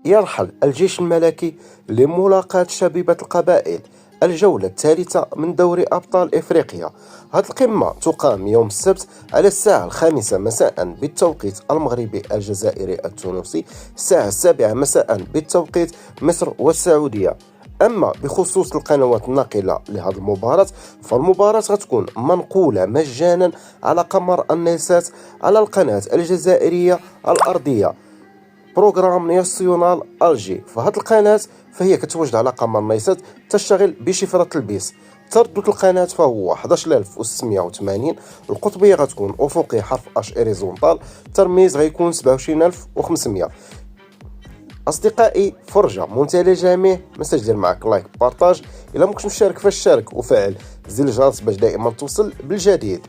يرحل الجيش الملكي لملاقاة شبيبة القبائل، الجولة الثالثة من دوري أبطال إفريقيا. هذه القمة تقام يوم السبت على الساعة 5 مساء بالتوقيت المغربي الجزائري التونسي، الساعة 7 مساء بالتوقيت مصر والسعودية. أما بخصوص القنوات الناقلة لهذه المباراة، فالمباراة غتكون منقولة مجانا على قمر النيسات على القناة الجزائرية الأرضية، بروغرام ناسيونال الجي. فهاد القناة فهي كتوجد على قمر نيسات، تشتغل بشفرة البيس. تردد القناة فهو 11680. القطبية غتكون أفقي حرف اش اوريزونتال، الترميز غيكون 27500. أصدقائي، فرجة ممتعة للجميع. منساش دير معاك لايك بارطاج، إلا مكنتش مشارك فاش شارك وفعل زر الجرس باش دائما توصل بالجديد.